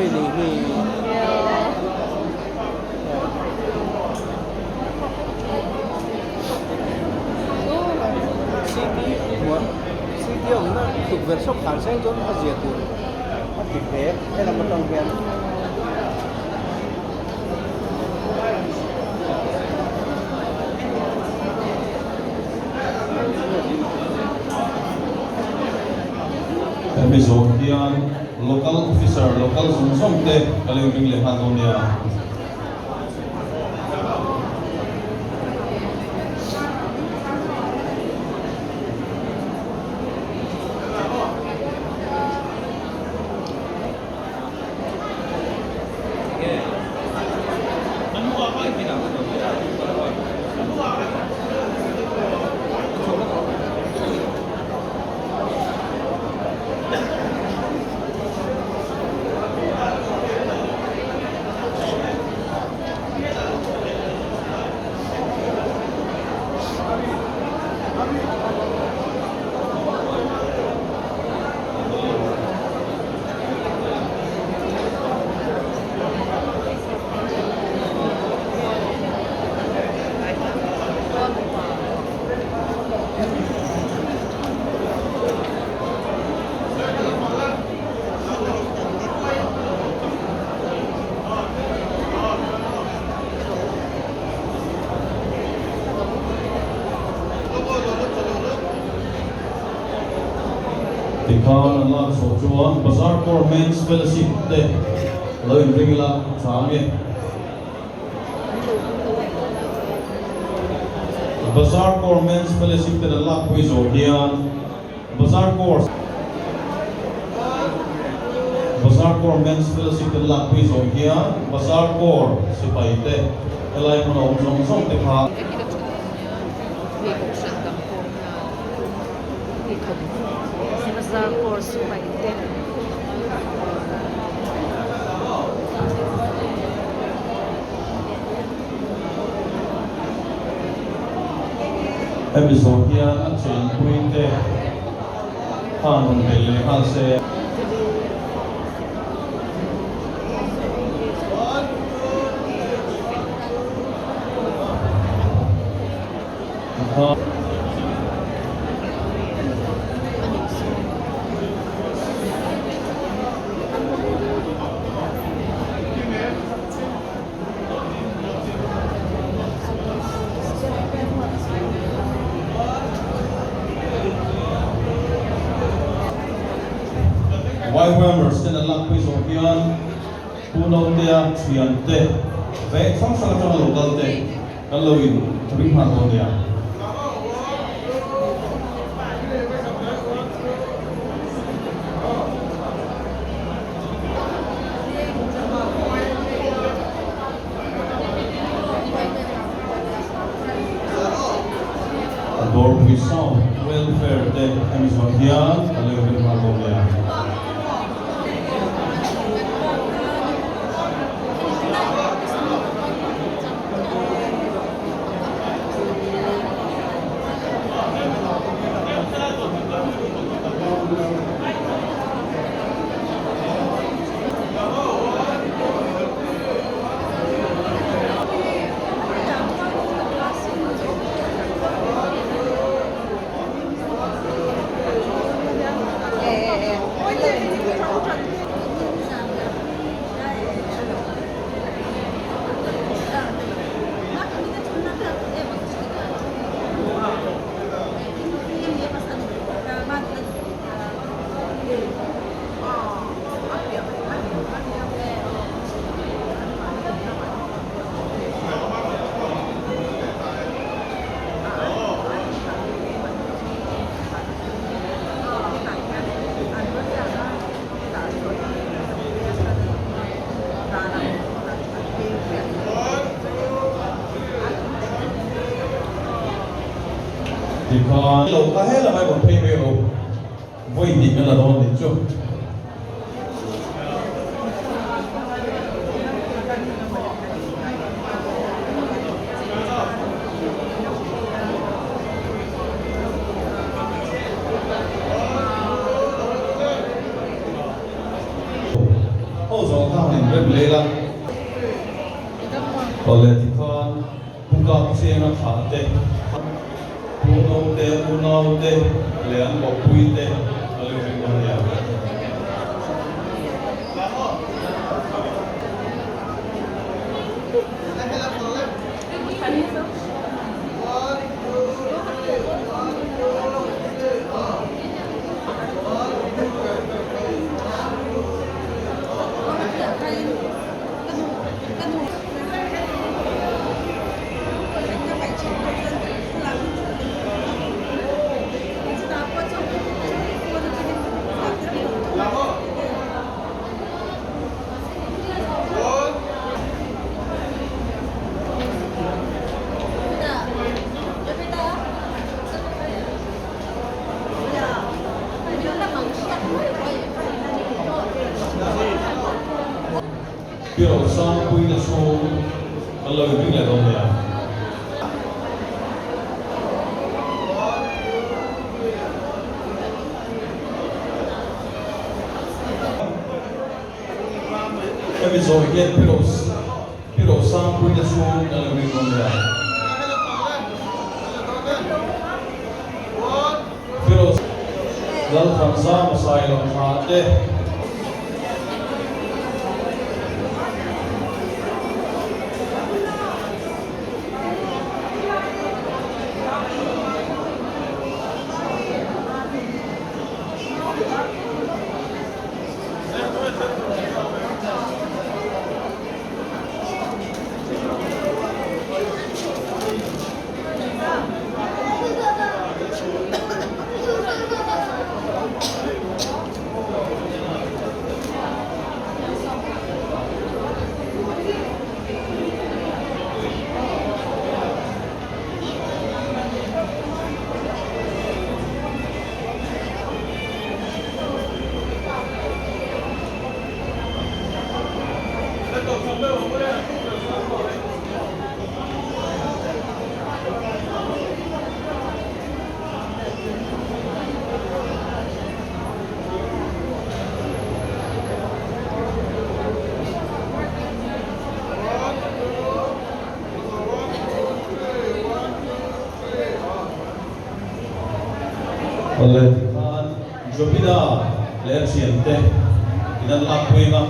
Oi, ni City của City ông nó thuộc về shop hàng sang cho nó diệt được nó thịt bé hay là một đồng tiền episode hian local officer local sumsong te kalengring le hatonia Tikhan Allah so chuan Bazaar Core Men's Fellowship te lo in ringla change Bazaar Core Men's Fellowship te Allah quiz ho hian Bazaar Core Men's Fellowship te Allah quiz ho hian Bazaar Core sipai te elai mono song te kha Bazaar Core supaya episode hian a chen point te han belle han se White members then Allah quiz ho hian puno te a thian te ve sang sang chang local te kalloin ring han ho dia door we saw welfare te Amazon hian kalloin ring han ho dia Tikhan lo ka he la mai bon phe me ho voi ni na la don ni chu ho zo ka rep le la political buka siena khate puno te le an bo pui te ale ri no ya Pero sang pui na so kalau ini le dong ya kami so hian pero sang pui na so kalau ini dong ya pero dal khamsa masai lo khate oleh kan jobida ler siente idan lakuinga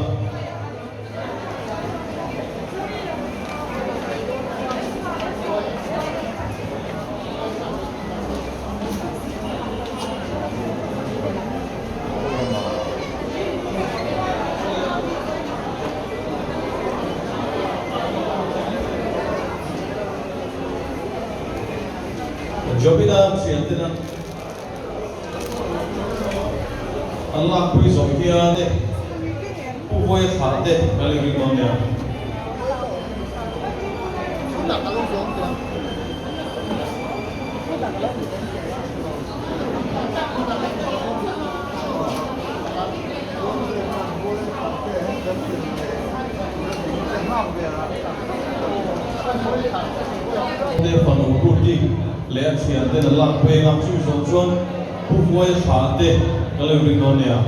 jobida siente na Allah kui so kia de u voi kha de kali ri mon ya de panu kurti le sian de Allah kui ngam chu so chon u voi kha de kali ri mon ya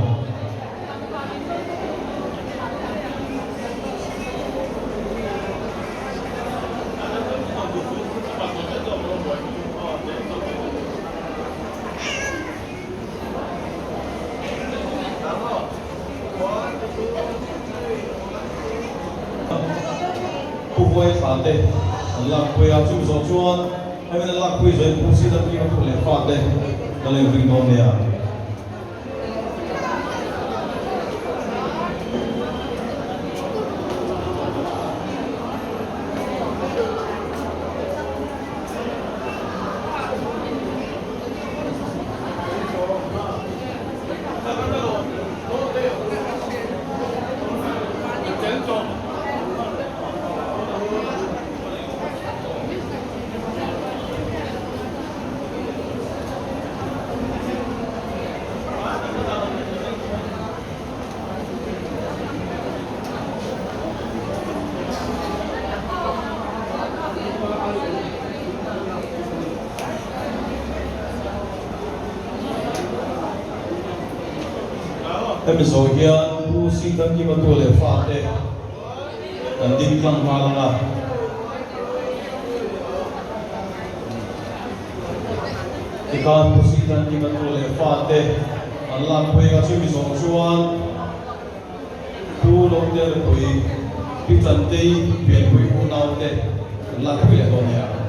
voi phá tê lạc quê áo chụp gió chuan hay là lạc quê rồi cũng xin được đi vào lễ phá tê đó là việc ngon nè episode hian bu si tam ki ma tu le fa te kan ding lang malanga ikan positan kita tole fate Allah pui ka chumi song chuan tu lo te pui pitan te pian pui u nau te la pui le don ya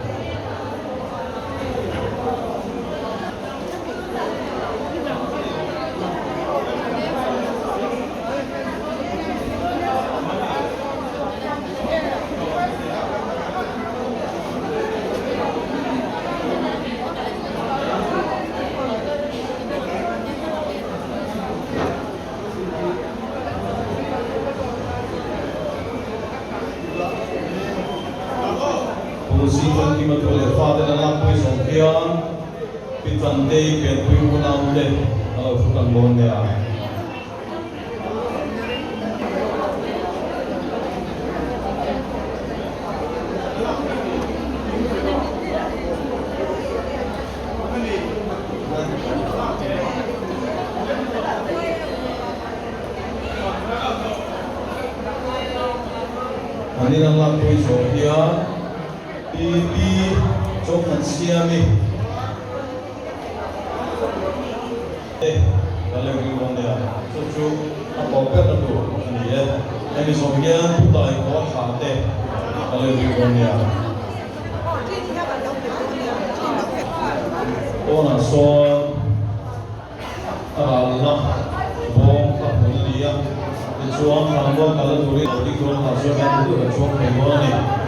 Positan kita tole fate Allah pui song kian pitan te pian pui u nau te ala fukan bon ya Ani Allah pui song kian pi trong hạt siami kalau kita orang dia tu apa pun tu ni ya ini semuanya budaya kau hati kalau kita orang dia orang so Allah bom kapul dia juang kamu kalau tu di kau masuk kan tu juang kamu ni